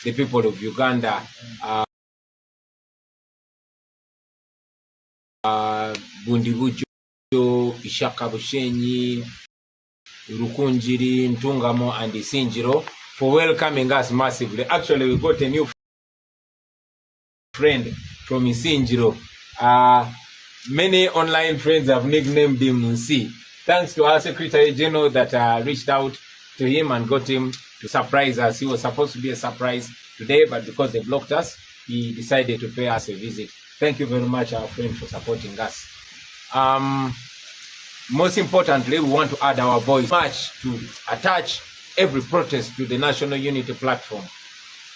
the people of Uganda. Bundibujo, Ishaka Bushenyi, Rukunjiri, Ntungamo, and Isinjiro for welcoming us massively. Actually, we got a new friend from Isinjiro. Many online friends have nicknamed him Nsi. Thanks to our Secretary General that reached out to him and got him to surprise us. He was supposed to be a surprise today, but because they blocked us, he decided to pay us a visit. Thank you very much, our friend, for supporting us. Most importantly, we want to add our voice much to attach every protest to the National Unity Platform.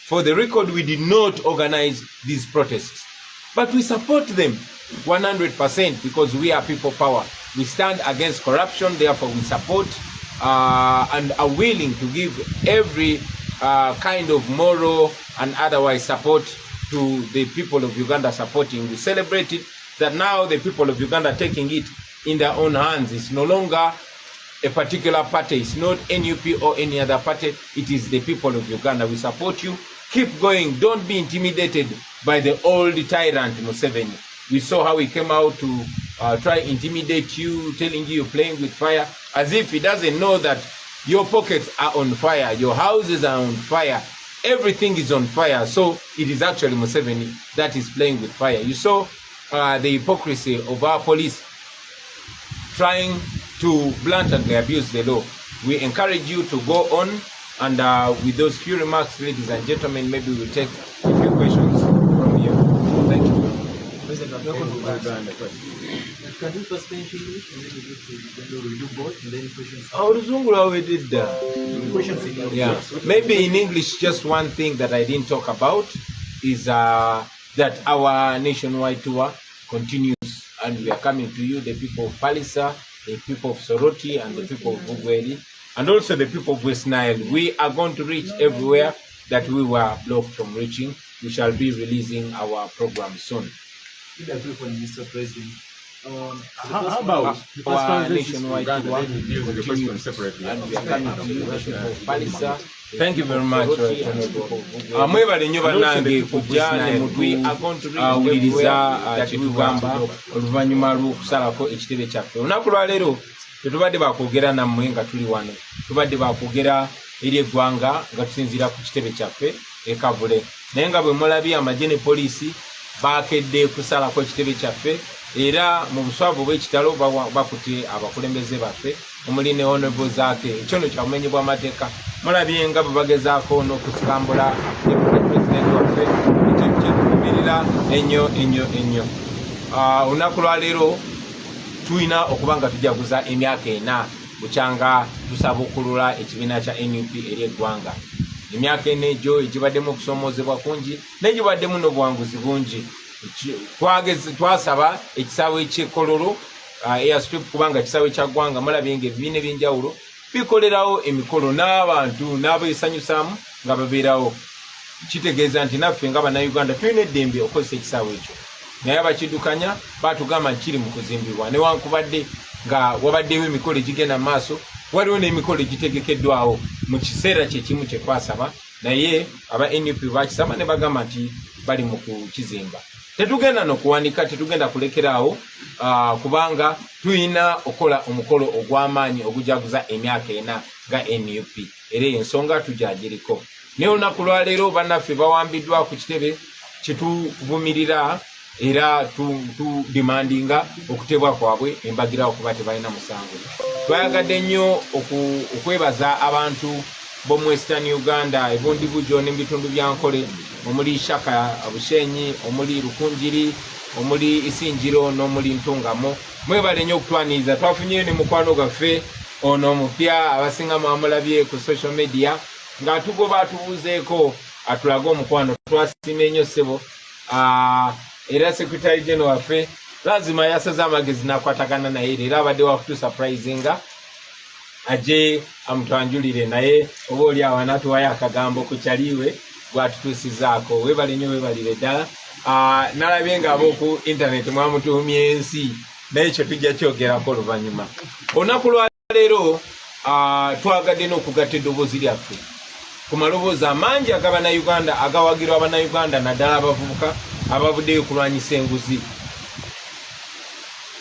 For the record, we did not organize these protests, but we support them 100% because we are people power. We stand against corruption, therefore we support and are willing to give every kind of moral and otherwise support to the people of Uganda supporting. We celebrated that now the people of Uganda are taking it in their own hands. It's no longer a particular party. It's not NUP or any other party. It is the people of Uganda. We support you. Keep going. Don't be intimidated by the old tyrant Museveni. We saw how he came out to try intimidate you, telling you you're playing with fire, as if he doesn't know that your pockets are on fire, your houses are on fire, everything is on fire. So it is actually Museveni that is playing with fire. You saw the hypocrisy of our police trying to blatantly abuse the law. We encourage you to go on, and with those few remarks, ladies and gentlemen, maybe we'll take a few questions from you. Thank you. Can you first finish English and then we do both and then questions? We did Questions in English. yeah. Maybe in English, just one thing that I didn't talk about is that our nationwide tour continues, and we are coming to you, the people of Palisa, the people of Soroti, and the people of Bugweli, and also the people of West Nile. We are going to reach everywhere that we were blocked from reaching. We shall be releasing our program soon. Mr. President. How about our nationwide tour continues, and we are coming to you, the people of Palisa. Thank you very much. Mwebale nnyo bannange kujja ne mutuwuliriza kyetugamba oluvannyuma lw'okusalako ekitebe kyaffe. Olunaku lwa leero tetubadde bakwogera nammwe nga tuli wano, tubadde bakwogera eri eggwanga nga tusinziira ku kitebe kyaffe e Kavule. Naye nga bwe mulabye amagye ne poliisi baakedde kusalako ekitebe kyaffe, era mu buswavu bw'ekitalo bakutte abakulembeze baffe omuli ne Honorable Zaake. Ekyono kya bumenyi bw'amateeka. Mulabye nga bwe bagezaako n'okusikambula pulezidenti waffe, ekintu kyekuvumirira ennyo. Olunaku lwa leero tulina okuba nga tujaguza emyaka 4 bukyanga tusaba okulula ekibiina kya NUP eri eggwanga. Emyaka 4 egyo egibaddemu okusoomoozebwa kungi n'egibaddemu n'obuwanguzi bungi. Twasaba ekisaawe eky'Ekololo airstrip kubanga kisaawe kya ggwanga mulabye ng'ebibiina eby'enjawulo bikolerawo emikolo n'abantu n'abeesanyusaamu nga babeerawo. Kitegeeza nti naffe nga bannayuganda tulina eddembe okukozesa ekisaawe ekyo, naye abakiddukanya baatugamba nti kiri mu kuzimbibwa. Newankubadde nga wabaddewo emikolo egigenda mu maaso, waliwo n'emikolo egitegekeddwawo mu kiseera kyekimu kye twasaba, naye aba NUP bakisaba ne bagamba nti bali mu kukizimba. Tetugenda n'okuwanika, tetugenda kulekeraawo kubanga tulina okukola omukolo ogw'amaanyi ogujaguza emyaka 4 ga NUP, era ensonga tujagiriko. Naye olunaku lwa leero bannaffe bawambiddwa ku kitebe kyetuvumirira era tudimandinga okutebwa kwabwe embagira okuba tebalina musango. Twayagadde nnyo okwebaza abantu b'omu Western Uganda, ebundibujo n'ebitundu bya Nkole, omuli Shaka Bushenyi, omuli Rukunjiri, omuli Isinjiro n'omuli Ntungamo. Mwebale nnyo okutwaniriza. Twafunye ne mukwano gaffe ono omupya abasinga mwamulabye ku social media ng'atugoba atubuuzeeko atulaga omukwano. Twasiimye nnyo ssebo. Era Secretary General waffe lazima yasaze amagezi n'akwatagana naye, era abadde wakutusurprisinga aje amutwanjulire, naye oba oli awo anatuwayo akagambo ku kyaliwe gwatutuusizaako. Weebale nnyo, weebalire ddala. Nalabye ng'ab'oku internet mwamutuumye ensi, naye ekyo tujja kyogerako oluvannyuma. Olunaku lwa leero twagadde n'okugatta eddoboozi lyaffe ku maloboozi amangi ag'Abannayuganda agawagirwa Abannayuganda naddala abavubuka abavuddeyo kulwanyisa enguzi.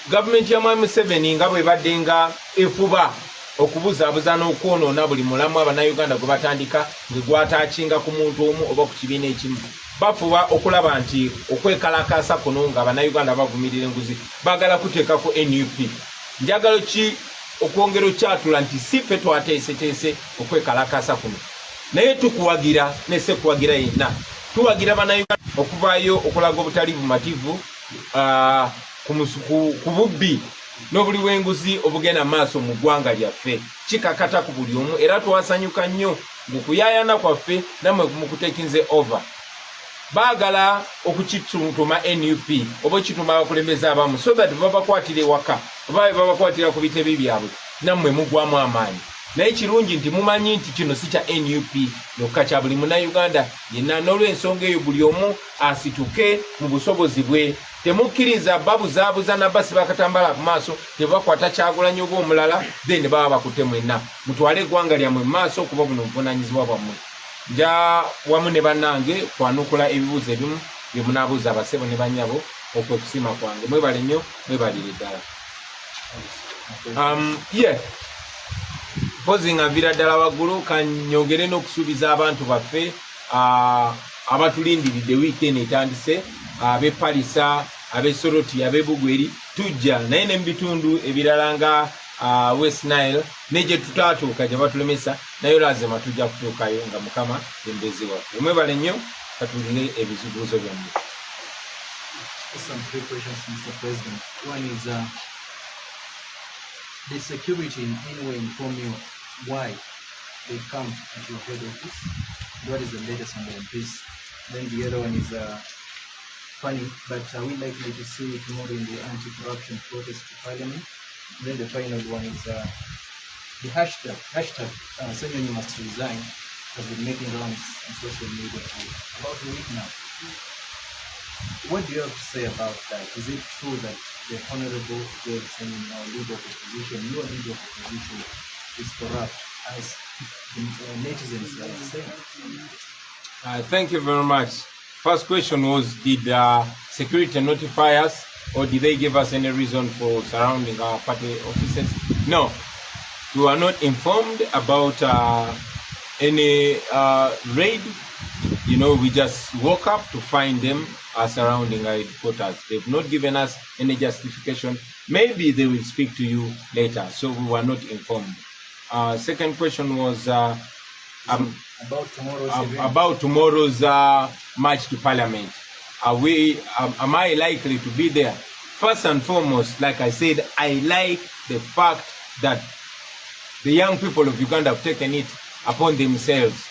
Gavumenti ya Mwami Museveni nga bwe badde nga efuba okubuzaabuza n'okwonoona buli mulamu Abannayuganda gwe batandika nge gwataakinga ku muntu omu oba ku kibiina ekimu, bafuba okulaba nti okwekalakaasa kuno nga Abannayuganda bavumirira enguzi baagala kuteekako NUP. Njagalo ki okwongera okyatula nti si ffe twateeseteese okwekalakaasa kuno, naye tukuwagira ne sekuwagira yenna, tuwagira Bannayuganda okuvaayo okulaga obutali bumativu ku bubbi n'obuli bw'enguzi obugenda maaso mu ggwanga lyaffe. Kikakata ku buli omu era twasanyuka nnyo ng'okuyaayana kwaffe nammwe mukutekinze over. Baagala okukituntuma NUP oba kituma abakulembeze abamu so that babakwatira ewaka oba babakwatira ku bitebe byabwe nammwe mugwamu amaanyi. Naye kirungi nti mumanyi nti kino si kya NUP yokka, kya buli Munnayuganda yenna. N'olw'ensonga eyo buli omu asituke mu busobozi bwe. Temukkiriza babuzaabuza na basi bakatambala ku maaso tebakwata Kyagulanyi oba omulala then baba bakutte mwenna. Mutwale eggwanga lyammwe mu maaso okuba buno buvunaanyizibwa bwammwe. Nja wamu ne bannange kwanukula ebibuuzo ebimu bye munaabuuza abasebo ne bannyabo okwekusiima kwange. Mwebale nnyo, mwebalire ddala. Mpozi nga nvira ddala waggulu kanyongere n'okusuubiza abantu baffe abatulindiridde wiikendi etandise, ab'e Palisa, ab'e Soroti, ab'e Bugweri, tujja naye ne mu bitundu ebirala nga West Nile ne gye tutaatuuka gye batulemesa naye lazima tujja kutuukayo nga Mukama yembezi waffe. Mwebale nnyo, katuline ebibuuzo byammwe. Some three questions, Mr. President. One is, did security in any way inform you why they come at your head office? What is the latest on the MPs? Then the other one is funny, but are we likely to see you tomorrow in the anti-corruption protest to Parliament? Then the final one is the hashtag Senyonyi must resign has been making rounds on social media for about a week now. What do you have to say about that? Is it true that the Honorable Joel Senyonyi, our leader of opposition, your leader of opposition, is corrupt, as netizens are saying? Thank you very much. First question was, did security notify us or did they give us any reason for surrounding our party offices? No, we were not informed about any raid. You know, we just woke up to find them surrounding our headquarters. They've not given us any justification. Maybe they will speak to you later, so we were not informed. Second question was about tomorrow's march to Parliament. Am I likely to be there? First and foremost, like I said, I like the fact that the young people of Uganda have taken it upon themselves.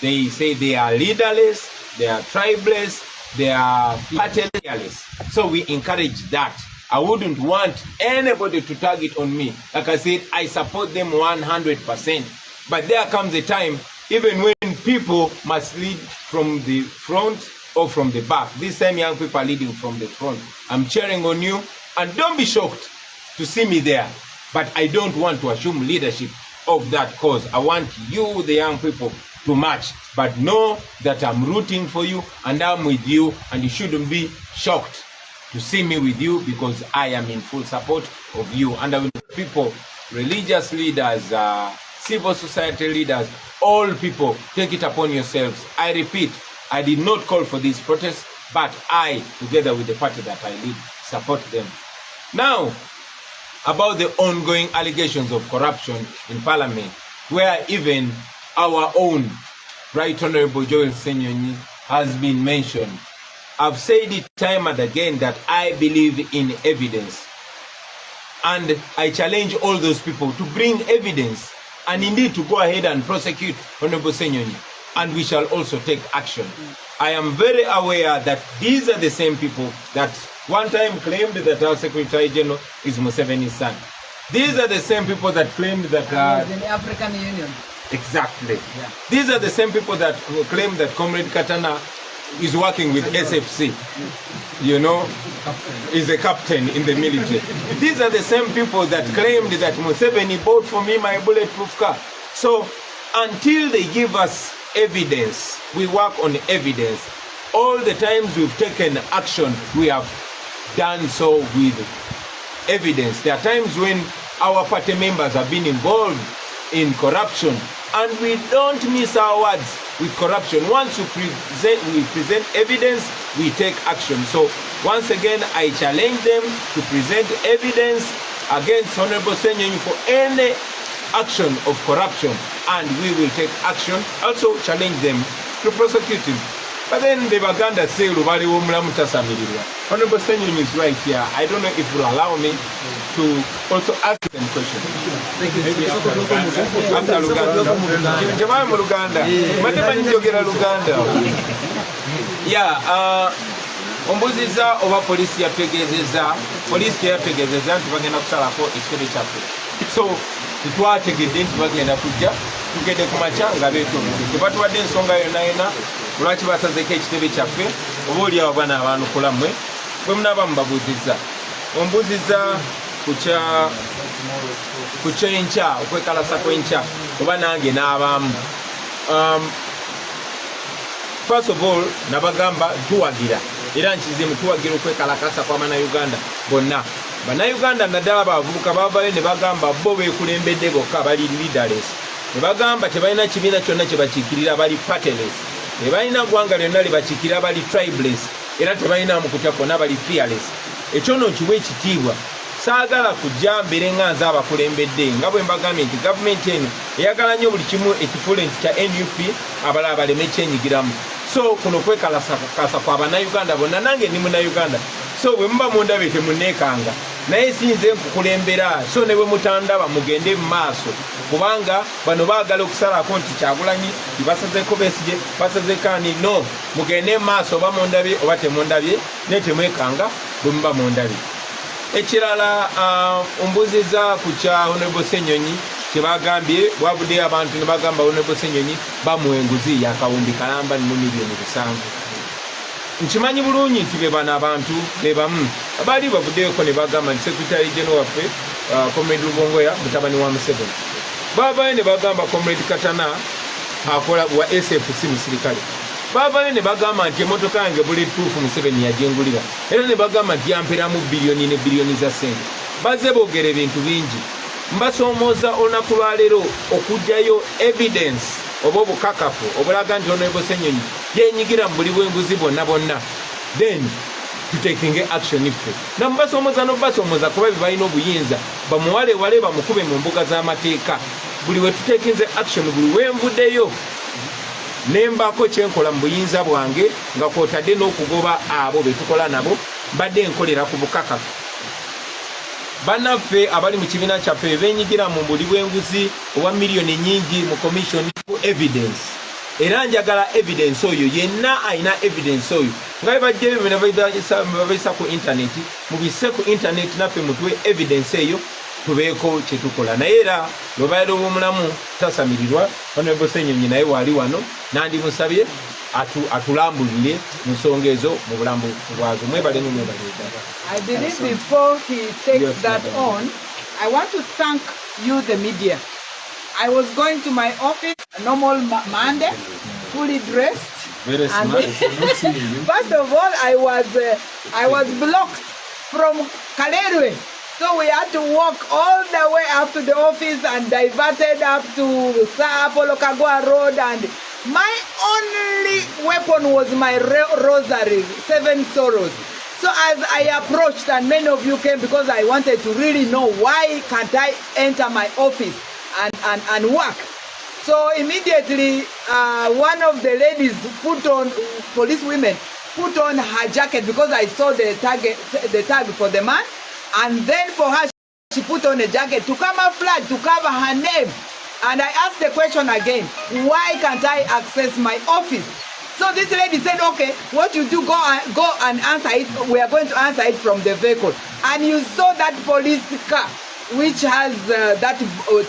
They say they are leaderless, they are tribeless, they are partyless. So we encourage that. I wouldn't want anybody to target on me. Like I said, I support them 100%. But there comes a time, even when people must lead from the front or from the back. These same young people are leading from the front. I'm cheering on you, and don't be shocked to see me there. But I don't want to assume leadership of that cause. I want you, the young people, to march. But know that I'm rooting for you and I'm with you, and you shouldn't be shocked to see me with you because I am in full support of you. And I will people, religious leaders, civil society leaders, all people, take it upon yourselves. I repeat, I did not call for this protest, but I, together with the party that I lead, support them. Now, about the ongoing allegations of corruption in Parliament, where even our own Right Honorable Joel Senyonyi has been mentioned. I've said it time and again that I believe in evidence. And I challenge all those people to bring evidence and indeed to go ahead and prosecute Honorable Senyonyi. And we shall also take action. I am very aware that these are the same people that one time claimed that our Secretary General is Museveni's son. These are the same people that claimed that... the African Union. Exactly. Yeah. These are the same people that claim that Comrade Katana is working with SFC. You know, is a captain in the military. These are the same people that claimed that Museveni bought for me my bulletproof car. So until they give us evidence. We work on evidence. All the times we've taken action, we have done so with evidence. There are times when our party members have been involved in corruption, and we don't miss our words with corruption. Once we present evidence, we take action. So once again, I challenge them to present evidence against Honorable Senyonyi for any action of corruption, and we will take action. Also challenge them to prosecute him. But then the Baganda say Rubali Wumla Mutasamiria. Honorable Senyonyi is right here. I don't know if you will allow me to also ask them questions. Thank you. After Luganda. Jamaa mu Luganda. Matema njogera Luganda. Yeah, ombuziza oba polisi yategezeza, polisi yategezeza nti bagenda kusalako ekitebe kyaffe. So titwategedde nti bagenda kujja tugende ku makya nga beetonze. Tebatuwadde ensonga yonna yonna lwaki basazeko ekitebe kyaffe, oba oli awo bana abanukula mmwe bwe munaaba mubabuuzizza. Ombuziza ku kyenkya, okwekalasa kw'enkya, oba nange n'abaamu. First of all, nabagamba tuwagira. Era nkizimu tuwagira okwekalakasa kwa Bannayuganda bonna. Bannayuganda naddala bavubuka bavayo ne bagamba bo beekulembedde bokka bali leaderless. Ne bagamba tebalina kibiina kyonna kye bakiikirira, bali partiless. Tebalina ggwanga lyonna lye bakiikirira, bali tribeless. Era tebalina mukuta kwonna, bali fearless. Ekyo nno kiwa ekitiibwa. Saagala kujja mbere nga nze abakulembedde nga bwe mbagambye nti gavumenti eno eyagala nnyo buli kimu ekifule nti kya NUP abalala baleme kyenyigiramu. So kuno kwekalasa kwa Bannayuganda bonna, nange ndi Munnayuganda. So bwe muba mundabe temunneekanga, naye sinze nkukulembera, so ne bwe mutandaba mugende mu maaso, kubanga bano baagala okusalako nti Kyagulanyi basazeeko Besigye, basazeeko ani. No, mugende mu maaso oba mundabye oba temundabye, naye temwekanga bwe muba mundabye. Ekirala ombuziza ku kya Honorable Senyonyi kyebagambye, bwabuddeyo abantu ne bagamba Honorable Senyonyi bamuwa enguzi ya kawumbi kalamba mu miliyoni 7. Nkimanyi bulungi nti be bano abantu be bamu abaali bavuddeyoko ne bagamba nti Secretary General waffe Comrade Lubongoya mutabani wa Museveni, baavayo ne bagamba Comrade Katana akola wa SFC musirikale, baavayo ne bagamba nti emmotoka yange buli tuufu Museveni yagengulira, era ne bagamba nti yamperamu biliyoni ne biliyoni za ssente. Bazze boogera ebintu bingi. Mbasoomooza olunaku lwaleero okugyayo evidence oba obukakafu obulaga nti Honorable Senyonyi yenyigira mu buli bw'enguzi bwonna bwonna, then tutekinge action iffe. Namubasoomooza n'obasoomooza kuba bye balina obuyinza bamuwalewale bamukube mu mbuga z'amateeka. Buli we tutekinze action, buli wenvuddeyo nembaako kyenkola mu buyinza bwange nga kwotadde n'okugoba abo be tukola nabo, badde nkolera ku bukakafu. Bannaffe abali mu kibiina kyaffe benyigira mu buli bw'enguzi obwa miliyoni nyingi mu commission ku evidence. Era njagala evidence oyo, yenna ayina evidence oyo nga bajja bino babayisa ku internet, mubise ku internet naffe mutwe evidence eyo tubeeko kye tukola. Naye era lwebaera obw'omulamu tasamirirwa, Honorable Senyonyi naye waali wano nandimusabye atulambulire mu nsonga ezo mu bulambu bwazo. Mwebale mwebale. I believe before he takes that on, I want to thank you, the media. I was going to my office, a normal Monday, fully dressed. Very smart. First of all, I was blocked from Kalerwe. So we had to walk all the way up to the office and diverted up to Apollo Kagwa Road, and my only weapon was my rosary, 7 sorrows. So as I approached, and many of you came because I wanted to really know why can't I enter my office and work. So immediately one of the ladies put on, police women, put on her jacket because I saw the tag for the man. And then for her, she put on a jacket to camouflage, to cover her name. And I asked the question again, why can't I access my office? So this lady said, okay, what you do, go and answer it. We are going to answer it from the vehicle. And you saw that police car, which has that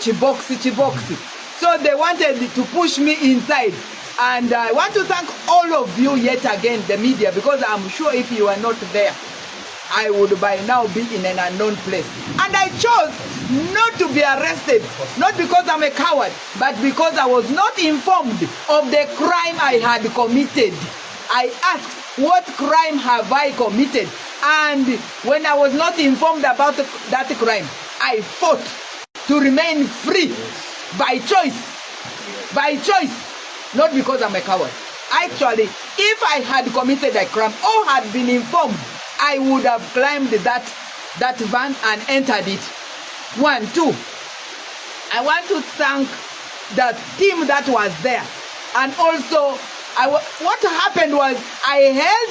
chiboxy. So they wanted to push me inside. And I want to thank all of you yet again, the media, because I'm sure if you are not there, I would by now be in an unknown place. And I chose not to be arrested, not because I'm a coward, but because I was not informed of the crime I had committed. I asked, what crime have I committed? And when I was not informed about that crime, I fought to remain free by choice. By choice, not because I'm a coward. Actually, if I had committed a crime or had been informed, I would have climbed that van and entered it. 1, 2. I want to thank the team that was there. And also, what happened was I held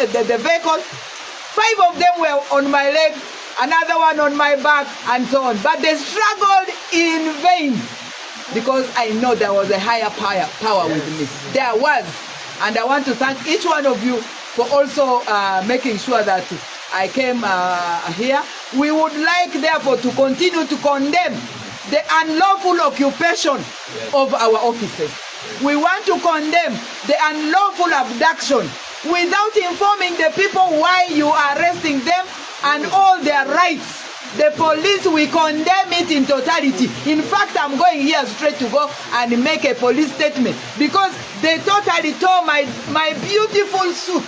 the vehicle. 5 of them were on my leg, another one on my back, and so on. But they struggled in vain because I know there was a higher power with me. There was. And I want to thank each one of you for also making sure that I came here. We would like, therefore, to continue to condemn the unlawful occupation of our offices. We want to condemn the unlawful abduction without informing the people why you are arresting them and all their rights. The police, we condemn it in totality. In fact, I'm going here straight to go and make a police statement because they totally tore my beautiful suit.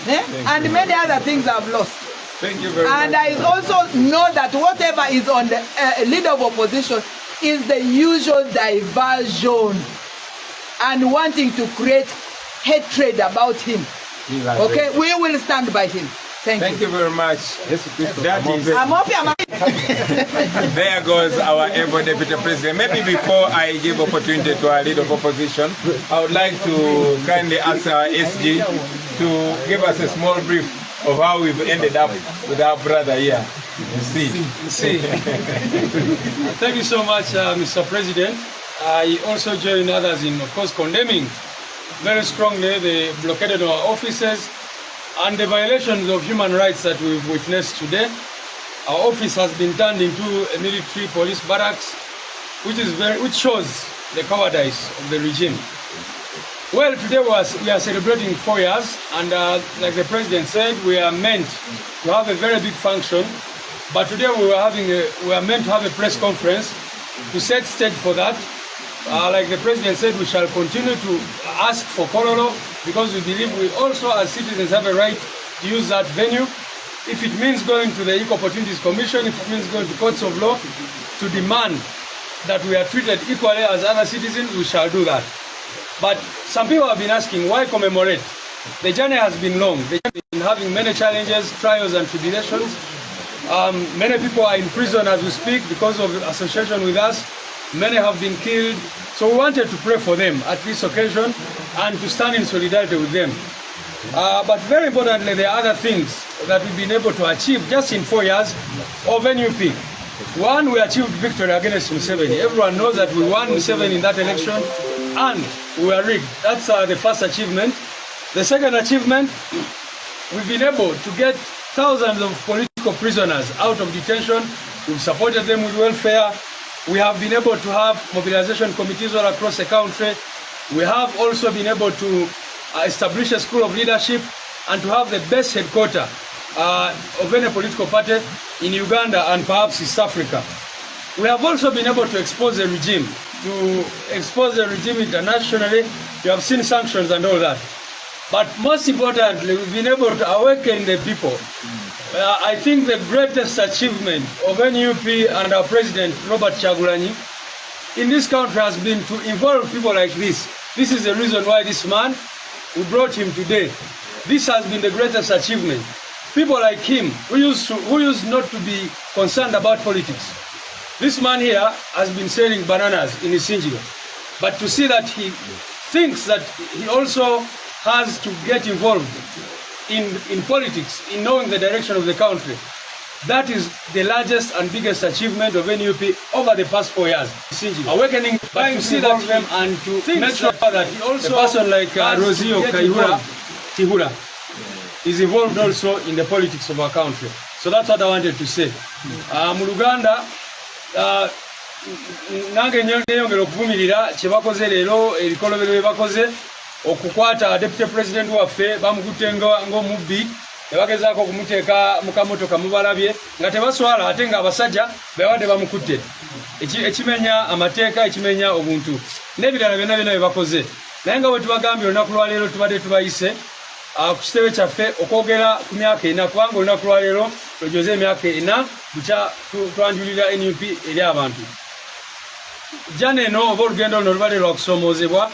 And many other things I've lost. Thank you very much. And I also know that whatever is on the leader of opposition is the usual diversion and wanting to create hatred about him. Okay, we will stand by him. Thank you very much. That is, I'm happy. there goes our able Deputy President. Maybe before I give opportunity to our leader of opposition, I would like to kindly ask our SG to give us a small brief of how we've ended up with our brother here. See. Thank you so much, Mr. President. I also join others in, of course, condemning very strongly the blockade of our offices and the violations of human rights that we've witnessed today. Our office has been turned into a military police barracks, which shows the cowardice of the regime. Well, today we are celebrating 4 years, and like the President said, we are meant to have a very big function. But today we are meant to have a press conference to set stage for that. Like the President said, we shall continue to ask for Kololo because we believe we also as citizens have a right to use that venue. If it means going to the Equal Opportunities Commission, if it means going to courts of law to demand that we are treated equally as other citizens, we shall do that. But some people have been asking, why commemorate? The journey has been long. The journey has been having many challenges, trials and tribulations. Many people are in prison as we speak because of association with us. Many have been killed. So we wanted to pray for them at this occasion and to stand in solidarity with them. But very importantly, there are other things that we've been able to achieve just in 4 years of NUP. One, we achieved victory against Museveni. Everyone knows that we won Museveni in that election and we were rigged. That's the first achievement. The second achievement, we've been able to get thousands of political prisoners out of detention. We've supported them with welfare. We have been able to have mobilization committees all across the country. We have also been able to establish a school of leadership and to have the best headquarters of any political party in Uganda and perhaps East Africa. We have also been able to expose the regime, internationally. You have seen sanctions and all that. But most importantly, we've been able to awaken the people. I think the greatest achievement of NUP and our President, Robert Kyagulanyi, in this country has been to involve people like this. This is the reason why this man, we brought him today. This has been the greatest achievement. People like him, who used not to be concerned about politics. This man here has been selling bananas in Isinjiro. But to see that he thinks that he also has to get involved in politics, in knowing the direction of the country. That is the largest and biggest achievement of NUP over the past 4 years. Awakening, but to see that and to make sure that he also, a person like Rosio Kihura is involved also in the politics of our country. So that's what I wanted to say. Muluganda, nange nyongera okuvumirira kye bakoze leero ebikolobero bye bakoze okukwata Deputy President waffe bamukutte ng'omubbi ne bagezaako okumuteeka mu kamotoka mubalabye nga tebaswala ate nga abasajja bewadde bamukutte ekimenya amateeka ekimenya obuntu n'ebirala byonna byonna bye bakoze naye nga bwe tubagambye olunaku lwaleero tubadde tubayise ku kitebe kyaffe okwogera ku myaka ena kubanga olunaku lwaleero lwejoze emyaka ena bukya twanjulira NUP eri abantu jana eno oba olugendo luno lubadde lwakusoomoozebwa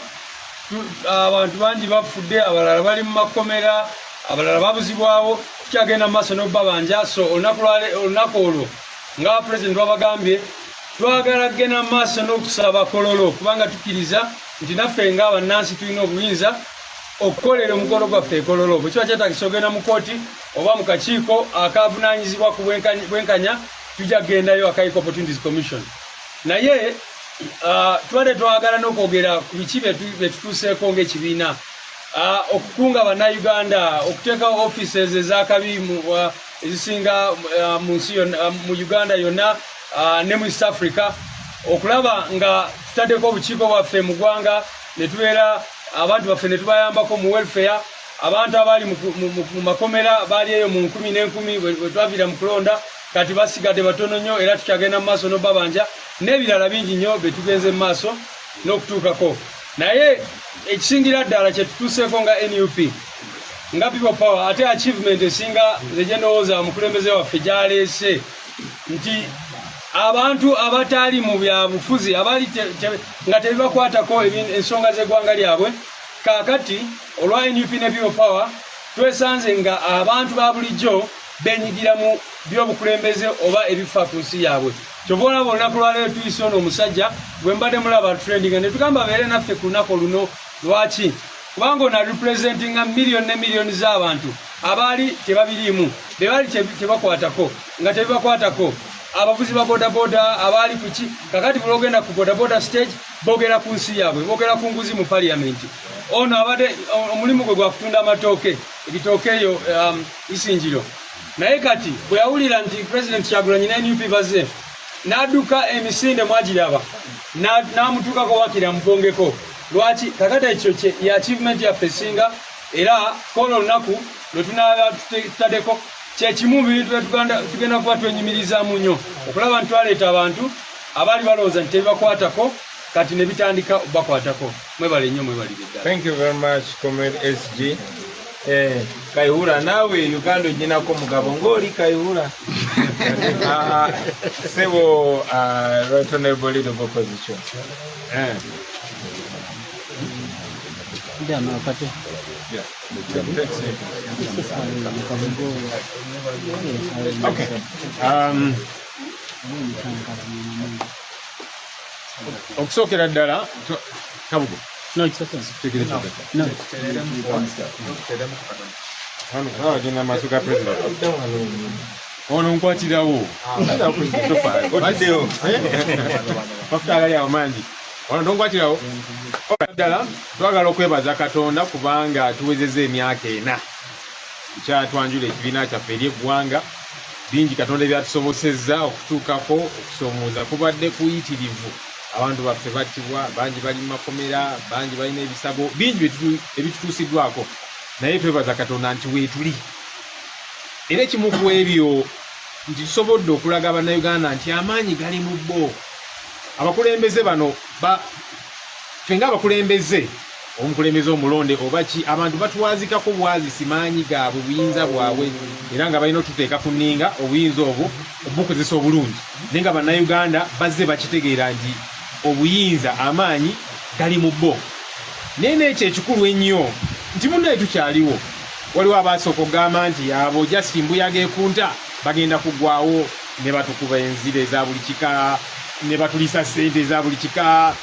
abantu bangi bafudde abalala bali mu makomera abalala babuzibwawo tukyagenda mu maaso n'okubabanja so olunaku olwo nga pulezidenti wabagambye twagala kugenda mu maaso n'okusaba kololo kubanga tukkiriza nti naffe nga abannansi tulina obuyinza okukolera omukolo gwaffe ekololo bwe kiba kyetagisa ogenda mu kooti oba mu kakiiko akavunaanyizibwa ku bwenkanya tujja kugendayo akaiko Opportunities Commission naye tubadde twagala n'okwogera ku biki bye tutuuseeko ng'ekibiina okukunga bannayuganda okuteekawo offices ezakabi ezisinga mu nsi mu Uganda yonna ne mu East Africa okulaba nga tutaddeko obukiiko bwaffe mu ggwanga ne tubeera abantu baffe ne tubayambako mu welfare abantu abali mu makomera baali eyo mu 10,000 bwe twaviira mu kulonda kati basigadde batono nnyo era tukyagenda mu maaso n'obabanja n'ebirala bingi nnyo bye tugenze mu maaso n'okutuukako naye ekisingira ddala kye tutuuseeko nga NUP nga people power ate achievement esinga nze gye ndowooza omukulembeze waffe gy'aleese nti abantu abatali mu byabufuzi abali nga tebibakwatako ensonga z'eggwanga lyabwe kaakati olwa NUP ne people power twesanze nga abantu ba bulijjo benyigira mu byobukulembeze oba ebifa ku nsi yaabwe kyova olaba olunaku lwaleero tuyise ono omusajja gwe mbadde mulaba trending ne tugamba beere naffe ku lunaku luno lwaki kubanga ono representinga miliyoni ne miliyoni z'abantu abaali tebabiriimu bebaali tebakwatako nga tebibakwatako abavuzi ba bodaboda abaali kuki kakati bulogenda ku bodaboda stage bogera ku nsi yaabwe bogera ku nguzi mu parliamenti ono abadde omulimu gwe gwa kutunda amatooke ebitooke eyo isinjiro naye kati bwe yawulira nti President Kyagulanyi ne NUP baze n'adduka emisinde mwagiraba n'amutuukako wakira mugongeko lwaki kakati ekyo ye achievement yaffe esinga era kola olunaku lwe tunaaba tutaddeko kyekimu bintu tugenda kuba twenyumirizaamu nnyo okulaba nti twaleeta abantu abaali balowooza nti tebibakwatako kati ne bitandika obakwatako mwebale nnyo mwebalire ddala. Thank you very much Comrade SG. Kayihura nawe Uganda oginako mugabo ng'oli Kayihura sebo right honorable leader of opposition. Okay. Okusookera ddala Kabugo. No, it's okay. Take it. No. Jina masuka president. Ono nkwatirawo. Otideo. Bafutagali amangi. Ono nkwatirawo. Ddala twagala okwebaza Katonda kubanga tuwezezza emyaka ena. Kyatwanjula ekibiina kyaffe eri eggwanga. Bingi Katonda byatusobosezza okutuukako okusomooza kubadde kuyitirivu. Abantu baffe battibwa bangi bali mu makomera bangi balina ebisabo bingi ebitutuusiddwako naye twebaza Katonda nti weetuli era ekimu ku ebyo nti tusobodde okulaga Abannayuganda nti amaanyi gali mu bo abakulembeze bano ffe nga abakulembeze omukulembeze omulonde oba ki abantu batuwazikako bwazisi maanyi gaabwe buyinza bwabwe era nga balina otuteeka ku nninga obuyinza obwo obukozesa obulungi naye nga Bannayuganda bazze bakitegeera nti obuyinza amaanyi gali mu bo naye n'ekyo ekikulu ennyo nti munnaye tukyaliwo waliwo abaasooka okugamba nti abo just mbuyaga ekunta bagenda kuggwawo ne batukuba enzira eza buli kika ne batulisa ssente eza buli kika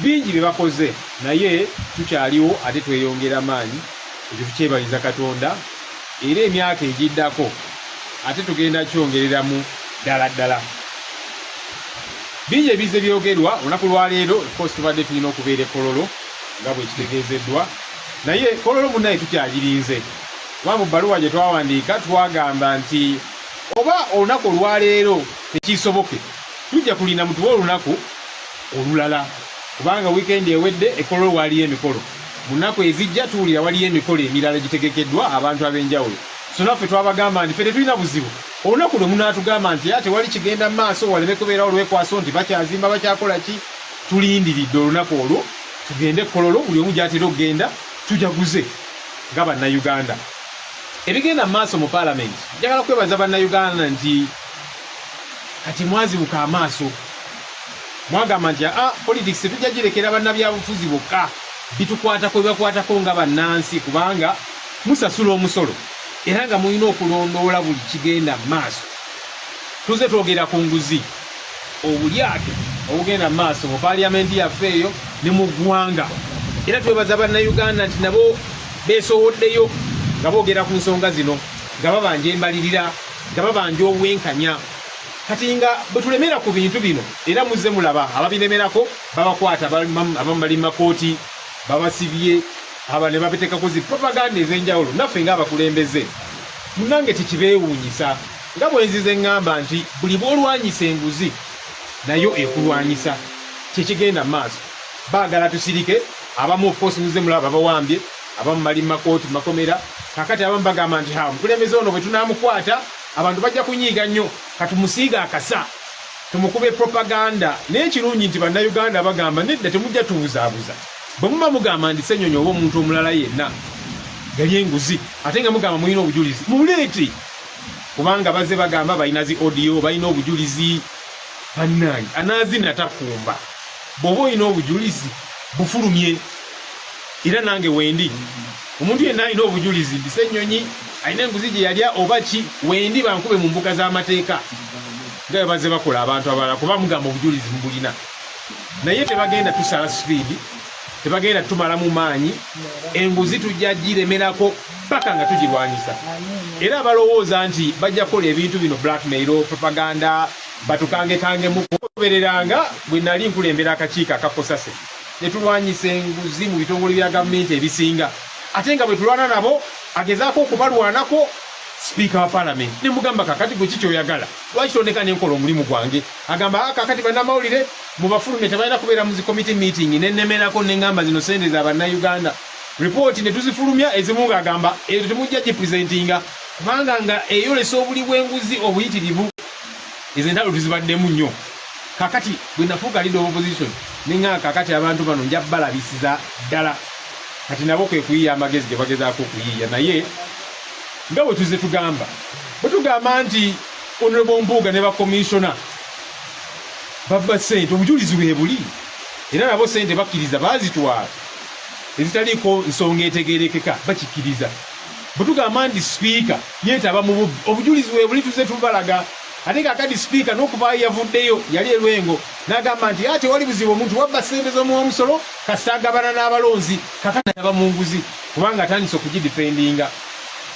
bingi bye bakoze naye tukyaliwo ate tweyongera maanyi ekyo tukyebaliza Katonda era emyaka egiddako ate tugenda kyongereramu ddala ddala bingi ebize byogerwa olunaku lwaleero of course tubadde tulina okubeera ekololo nga bwe kitegeezeddwa naye kololo munnaye tukyagirinze kuba mu bbaluwa gye twawandiika twagamba nti oba olunaku olwaleero tekisoboke tujja kulina mutuwa olunaku olulala kubanga wiikendi ewedde ekololo waliyo emikolo mu nnaku ezijja tuwulira waliyo emikolo emirala egitegekeddwa abantu ab'enjawulo so naffe twabagamba nti ffe tetulina buzibu olunaku lwe munaatugamba nti ate wali kigenda mu maaso waleme kubeerawo olwekwaso nti bakyazimba bakyakola ki tulindiridde olunaku olwo tugende Kololo buli omu gyatera okugenda tujaguze nga bannayuganda ebigenda mu maaso mu paalamenti njagala kwebaza bannayuganda nti kati mwazibuka amaaso mwagamba nti politics tujja girekera bannabyabufuzi bokka bitukwatako bibakwatako nga bannansi kubanga musasula omusolo era nga mulina okulondoola buli kigenda mu maaso tuze twogera ku nguzi obulyake obugenda mu maaso mu paaliyamenti yaffe eyo ne mu ggwanga era twebaza bannayuganda nti nabo beesowoddeyo nga boogera ku nsonga zino nga babanja embalirira nga babanja obwenkanya kati nga bwe tulemera ku bintu bino era muzze mulaba ababiremerako babakwata abamu bali mu makooti babasibye aba ne babetekako zi propaganda ez'enjawulo naffe ng'abakulembeze munange tekibeewuunyisa nga bwenzize ŋŋamba nti buli bw'olwanyisa enguzi nayo ekulwanyisa kyekigenda mu maaso baagala tusirike abamu ofcourse muze mulaba bawambye abamu bali mu makooti makomera kakati abamu bagamba nti omukulembeze ono bwe tunaamukwata abantu bajja kunyiiga nnyo katumusiiga akasa tumukube propaganda naye kirungi nti bannayuganda bagamba nedda temujja tubuzaabuza bwe muba mugamba ndi Ssenyonyi oba omuntu omulala yenna yali enguzi ate nga mugamba mulina obujulizi mumuleete kubanga bazze bagamba balina zi audio balina obujulizi bannange anaazina takumba bw'oba olina obujulizi bufulumye era nange wendi omuntu yenna alina obujulizi ndi Ssenyonyi alina enguzi gye yalya oba ki wendi bankube mu mbuga z'amateeka nga bwe bazze bakola abantu abalala kuba mugamba obujulizi mubulina naye tebagenda tusala sipiidi tebagenda tumala mu maanyi enguzi tujja giremerako paka nga tugirwanyisa era abalowooza nti bajja kukola ebintu bino blackmail propaganda batukangekange mu kugobereranga bwe nali nkulembera akakiiko akakosase ne tulwanyisa enguzi mu bitongole bya gavumenti ebisinga ate nga bwe tulwana nabo agezaako okubalwanako sipiika wa paalamenti ne mugamba kakati gwe kikyoyagala lwaki tondeka nenkola omulimu gwange agamba kakati bannamawulire mubafulume tebalina kubeera mu zikomiti meeting nennemerako neŋŋamba zino sente za bannayuganda ripooti ne tuzifulumya ezimu ng'agamba ezo temujja gipresentinga kubanga nga eyolesa obuli bw'enguzi obuyitirivu ezo entalo tuzibaddemu nnyo kakati bwe nafuuka leader of opposition neŋŋaa kakati abantu bano nja balabisiza ddala kati nabo kwe kuyiiya amagezi ge bagezaako okuyiiya naye nga bwe tuze tugamba bwe tugamba nti honorable Mpuuga ne bakomishona babba ssente obujulizi bwe buli era nabo ssente bakkiriza baazitwala ezitaliiko nsonga etegeerekeka bakikkiriza bwe tugamba nti sipiika yeetaba mu bubbi obujulizi bwe buli tuze tubalaga ate kakati sipiika n'okuvaayo yavuddeyo yali elwengo n'agamba nti ate wali buzibu omuntu wabba ssente z'omuwomusolo kasita agabana n'abalonzi kakati yaba mu nguzi kubanga atandise okugidifendinga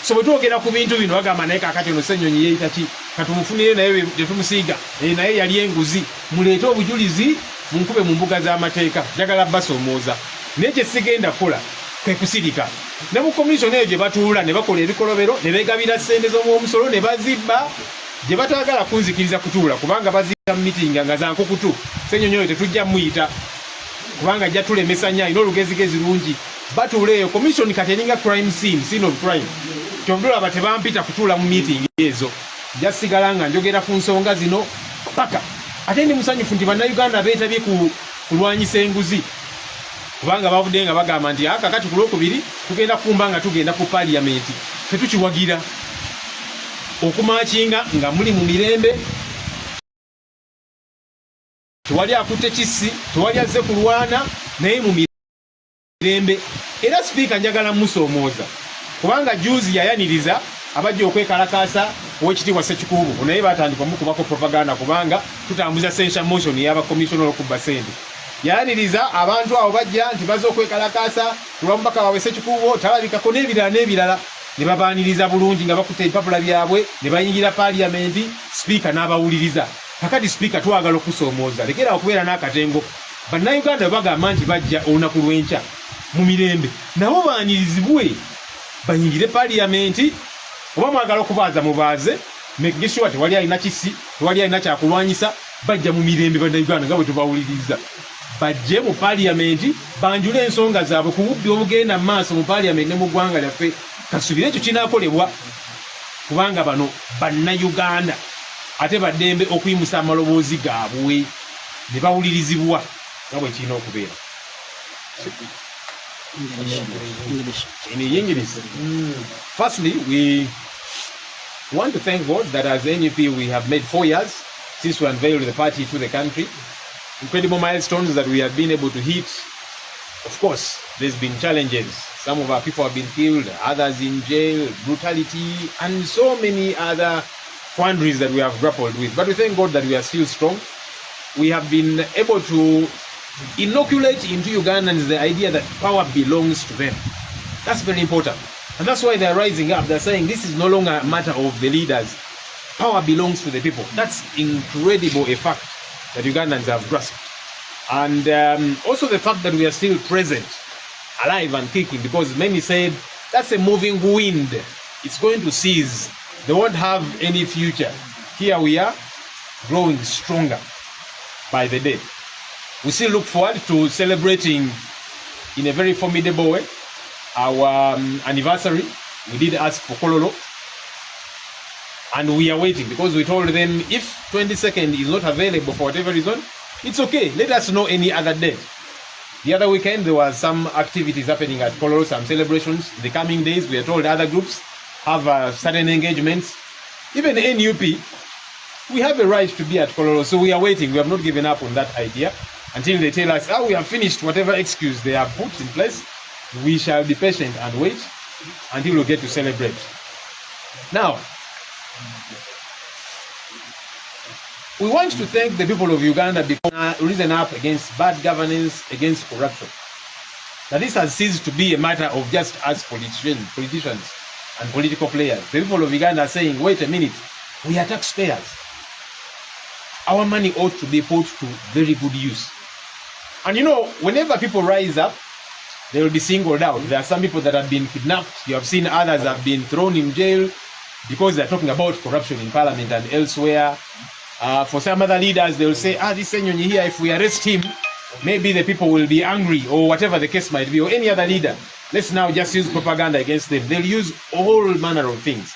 so bwe twogera ku bintu bino bagamba naye kakati ono Ssenyonyi yeeyita ki katumufunire naye tetumusiiga naye yali enguzi muleete obujulizi munkube mu mbuga z'amateeka njagala basoomooza naye kye sigenda kukola kwe kusirika ne mu komishoni eyo gye batuula ne bakola ebikolobero ne beegabira ssente z'omuwomusolo ne bazibba gye bataagala kunzikiriza kutuula kubanga bazibba mu mitinga nga za nkukutu Ssenyonyi oyo tetujja muyita kubanga ajja tulemesa nnyo alina olugezigezi lungi batuula eyo komishoni kati eringa crime scene of crime kyovulaba tebampita kutuula mu meeting ezo jasigala nga njogera ku nsonga zino paka ate ndi musanyufu nti bannayuganda beetabye kulwanyisa enguzi kubanga bavudde nga bagamba nti kakati ku lwokubiri tugenda kumba nga tugenda ku paaliyamenti tetukiwagira okumakinga nga muli mu mirembe tewali akutte kissi tewali azze kulwana naye mu mirembe era sipiika njagala musoomooza kubanga juzi yayaniriza abajja okwekalakaasa ow'ekitiibwa Ssekikuubo naye batandika mukubako propaganda kubanga tutambuza censure motion y'abakomishona olw'okubba ssente yayaniriza abantu abo bajja nti bazze okwekalakaasa olwamubaka waabwe Ssekikuubo talabikako n'ebirala ne babaaniriza bulungi nga bakutte ebipapula byabwe ne bayingira paaliyamenti sipiika n'abawuliriza kakati sipiika twagala okusoomooza lekera okubeera n'akatengo bannayuganda bagamba nti bajja olunaku lw'enkya mu mirembe nabo baanirizibwe bayingire paaliyamenti oba mwagala okubaaza mubaaze megeshuwa tewali alina kisi tewali alina kyakulwanyisa bajja mu mirembe bannayuganda nga bwe tubawuliriza bajje mu paaliyamenti banjule ensonga zaabwe ku bubbi obugenda mu maaso mu paaliyamenti ne mu ggwanga lyaffe kasubire ekyo kinaakolebwa kubanga bano bannayuganda ate baddembe okuyimusa amaloboozi gaabwe ne bawulirizibwa nga bwe kirina okubeera. In English. Firstly, we want to thank God that as NUP we have made 4 years since we unveiled the party to the country. Incredible milestones that we have been able to hit. Of course, there's been challenges. Some of our people have been killed, others in jail, brutality, and so many other quandaries that we have grappled with. But we thank God that we are still strong. We have been able to inoculate into Ugandans the idea that power belongs to them. That's very important. And that's why they're rising up. They're saying this is no longer a matter of the leaders. Power belongs to the people. That's incredible, a fact that Ugandans have grasped. And also the fact that we are still present, alive and kicking, because many said that's a moving wind. It's going to cease. They won't have any future. Here we are, growing stronger by the day. We still look forward to celebrating in a very formidable way our anniversary. We did ask for Kololo, and we are waiting because we told them if 22nd is not available for whatever reason, it's okay. Let us know any other date. The other weekend there was some activities happening at Kololo, some celebrations. The coming days we are told other groups have certain engagements. Even NUP, we have a right to be at Kololo, so we are waiting. We have not given up on that idea until they tell us, we have finished whatever excuse they have put in place. We shall be patient and wait until we get to celebrate. Now, we want to thank the people of Uganda because risen up against bad governance, against corruption. Now this has ceased to be a matter of just us politicians and political players. The people of Uganda are saying, wait a minute, we are taxpayers. Our money ought to be put to very good use. And you know, whenever people rise up, they will be singled out. There are some people that have been kidnapped. You have seen others have been thrown in jail because they're talking about corruption in parliament and elsewhere. For some other leaders, they will say, this Senyonyi here, if we arrest him, maybe the people will be angry, or whatever the case might be, or any other leader. Let's now just use propaganda against them. They'll use all manner of things.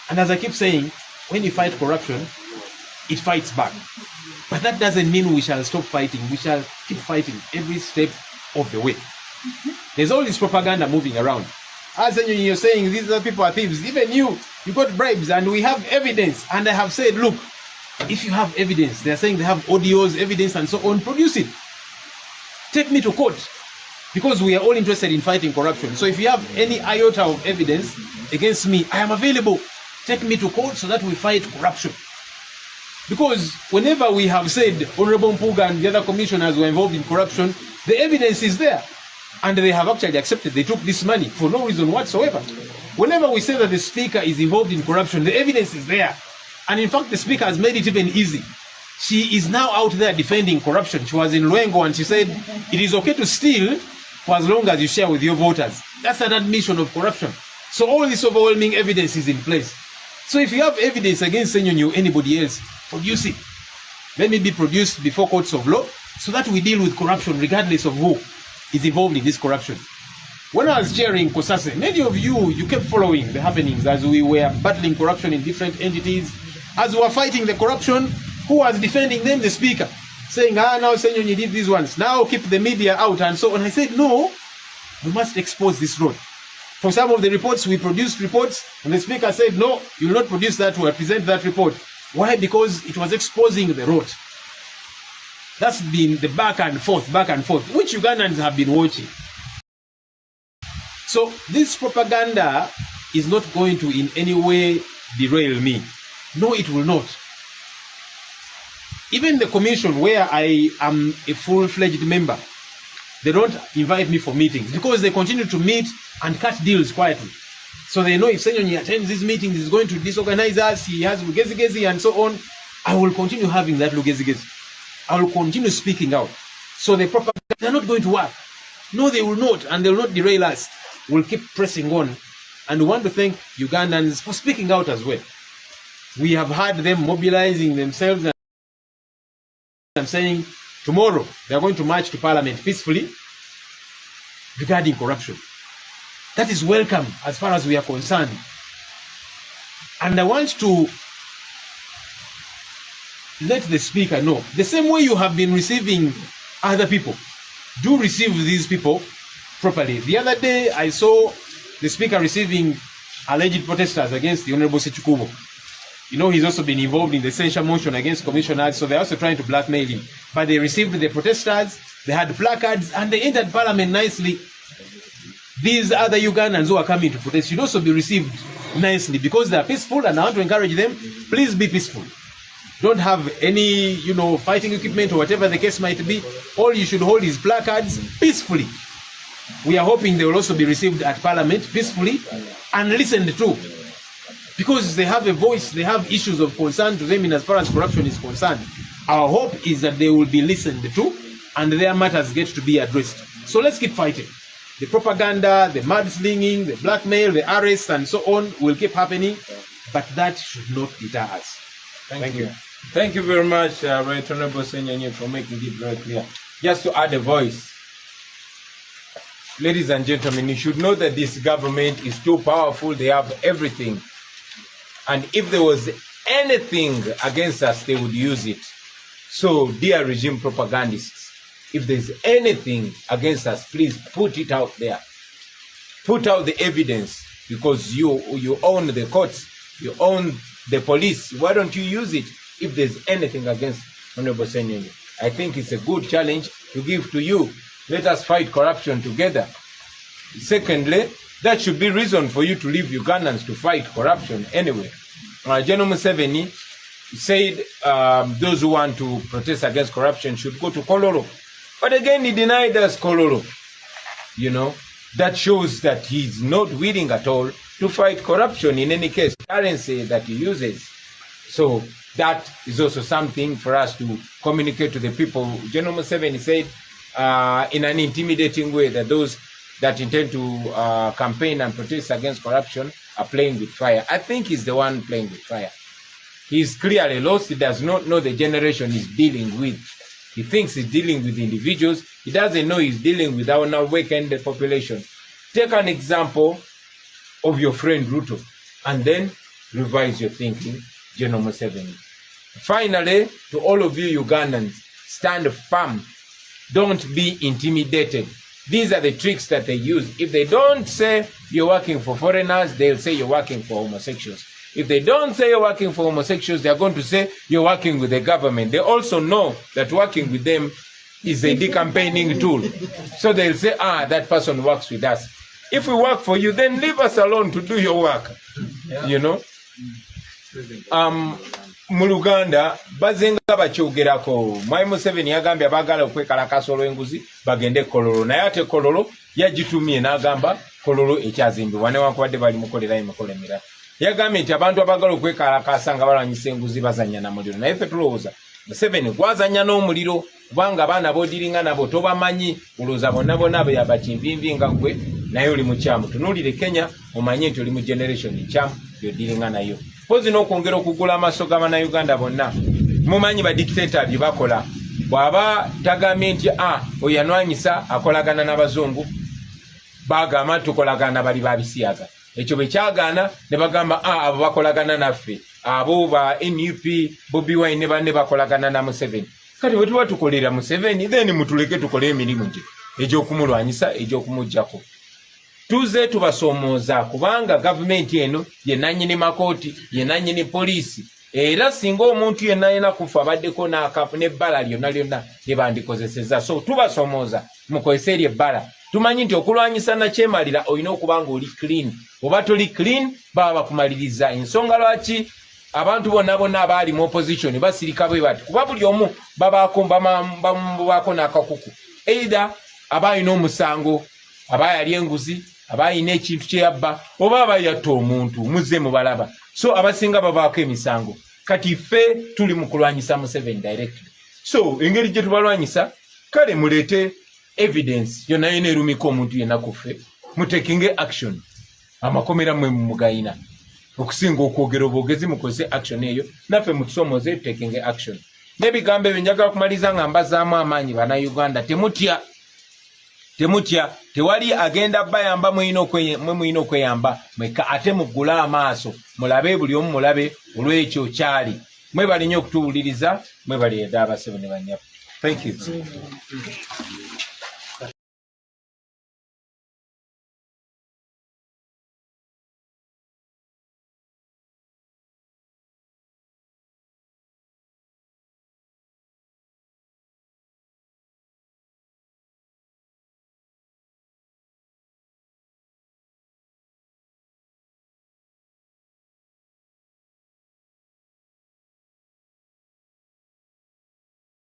And as I keep saying, when you fight corruption, it fights back. But that doesn't mean we shall stop fighting. We shall keep fighting every step of the way. There's all this propaganda moving around. As you're saying, these other people are thieves. Even you got bribes, and we have evidence. And I have said, look, if you have evidence, they're saying they have audios, evidence, and so on, produce it. Take me to court. Because we are all interested in fighting corruption. So if you have any iota of evidence against me, I am available. Take me to court so that we fight corruption. Because whenever we have said Honorable Mpuga and the other commissioners were involved in corruption, the evidence is there. And they have actually accepted they took this money for no reason whatsoever. Whenever we say that the speaker is involved in corruption, the evidence is there. And in fact, the speaker has made it even easy. She is now out there defending corruption. She was in Luengo and she said, it is okay to steal for as long as you share with your voters. That's an admission of corruption. So all this overwhelming evidence is in place. So if you have evidence against Senyonyi or anybody else, produce it. Let it be produced before courts of law so that we deal with corruption regardless of who is involved in this corruption. When I was chairing Kosase, many of you kept following the happenings as we were battling corruption in different entities. As we were fighting the corruption, who was defending them? The speaker. Saying, now Senyonyi did these ones. Now keep the media out and so on. I said, no, we must expose this road. For some of the reports, we produced reports, and the speaker said, no, you will not produce that, we will present that report. Why? Because it was exposing the road. That's been the back and forth, which Ugandans have been watching. So this propaganda is not going to in any way derail me. No, it will not. Even the commission where I am a full-fledged member, they don't invite me for meetings because they continue to meet and cut deals quietly. So they know if Senyonyi attends these meetings, he's going to disorganize us, he has lugezi-gezi and so on. I will continue having that lugezi-gezi. I will continue speaking out. So the propaganda, they're not going to work. No, they will not, and they will not derail us. We'll keep pressing on. And we want to thank Ugandans for speaking out as well. We have had them mobilizing themselves and saying, tomorrow they are going to march to Parliament peacefully regarding corruption. That is welcome as far as we are concerned. And I want to let the speaker know, the same way you have been receiving other people, do receive these people properly. The other day, I saw the speaker receiving alleged protesters against the Honorable Sechukubo. You know, he's also been involved in the censure motion against commissioners, so they're also trying to blackmail him. But they received the protesters, they had placards, and they entered parliament nicely. These other Ugandans who are coming to protest should also be received nicely because they are peaceful, and I want to encourage them, please be peaceful. Don't have any, fighting equipment or whatever the case might be. All you should hold is placards peacefully. We are hoping they will also be received at parliament peacefully and listened to. Because they have a voice, they have issues of concern to them in as far as corruption is concerned. Our hope is that they will be listened to and their matters get to be addressed. So let's keep fighting. The propaganda, the mudslinging, the blackmail, the arrests and so on will keep happening, but that should not deter us. Thank you. Thank you very much, Right Honorable Senyanyi, for making it very clear. Just to add a voice, ladies and gentlemen, you should know that this government is too powerful. They have everything. And if there was anything against us, they would use it. So, dear regime propagandists, if there's anything against us, please put it out there. Put out the evidence, because you own the courts, you own the police. Why don't you use it if there's anything against Honorable Senyanyi? I think it's a good challenge to give to you. Let us fight corruption together. Secondly, that should be reason for you to leave Ugandans to fight corruption anyway. General Museveni said those who want to protest against corruption should go to Kololo. But again, he denied us Kololo. That shows that he's not willing at all to fight corruption in any case, currency that he uses. So that is also something for us to communicate to the people. General Museveni said in an intimidating way that those that intend to campaign and protest against corruption are playing with fire. I think he's the one playing with fire. He's clearly lost. He does not know the generation he's dealing with. He thinks he's dealing with individuals. He doesn't know he's dealing with our now awakened population. Take an example of your friend Ruto and then revise your thinking, General Museveni. Finally, to all of you Ugandans, stand firm. Don't be intimidated. These are the tricks that they use. If they don't say you're working for foreigners, they'll say you're working for homosexuals. If they don't say you're working for homosexuals, they're going to say you're working with the government. They also know that working with them is a de-campaigning tool. So they'll say, that person works with us. If we work for you, then leave us alone to do your work. Mu Luganda bazenga bakyogerako Mwai Museveni yagambye abagala okwekalakasa olw'enguzi bagende Kololo, naye ate Kololo yagitumye n'agamba Kololo ekyazimbibwa newankubadde bali mukolera emikolo emirala. Yagambye nti abantu abagala okwekalakasa nga balwanyisa enguzi bazannya na muliro, naye ffe tulowooza Museveni gwazannya n'omuliro kubanga abaana bodiringa nabo tobamanyi, olowooza bonna yabatimvimvi nga gwe, naye oli mukyamu. Tunuulire Kenya omanye nti oli mu generation ekyamu yodiringa nayo. Pozi n'okwongera okugula amaaso g'Abannayuganda bonna. Mumanyi ba dictator bye bakola. Bw'aba tagambye nti oyo yanwanyisa akolagana n'abazungu, bagamba tukolagana bali babisiyaga. Ekyo bwe kyagaana ne bagamba abo bakolagana naffe, abo ba NUP Bobi Wine ne banne bakolagana na Museveni. Kati bwe tuba tukolera Museveni, then mutuleke tukole emirimu gye egy'okumulwanyisa, egy'okumuggyako. Tuze tubasomooza kubanga gavumenti eno ye nannyini makooti, ye nannyini poliisi, era singa omuntu yenna yena kufa abaddeko n'ebbala lyonna lye bandikozesezza. So tubasomooza mukozese eryo ebbala. Tumanyi nti okulwanyisa nakyemalira olina okuba nga oli clean. Oba toli clean baba bakumaliriza. Ensonga lwaki abantu bonna abaali mu opposition basirika bwe bati kuba buli omu bamubaako n'akakuku. Either aba alina omusango, aba yali enguzi, aba alina ekintu kye yabba, oba aba yatta omuntu muzze mubalaba. So abasinga babaako emisango. Kati ffe tuli mu kulwanyisa Museveni directly. So engeri gye tubalwanyisa, kale muleete evidence yonna yena erumika omuntu yenna ku ffe, mutekinge action. Amakomera mwe mugayina okusinga okwogera obwogezi mukozese action eyo, naffe mutusomooze tutekinge action. N'ebigambo ebyo njagala kumaliza nga mbazaamu amaanyi Bannayuganda, temutya. temutya, tewali agenda bayamba mwina okweyamba mwekka, ate muggule amaaso mulabe, buli omu mulabe olw'ekyo kyali. Mwebale nnyo okutuwuliriza, mwebale Edda Abasebo ne Bannyabo. Thank you.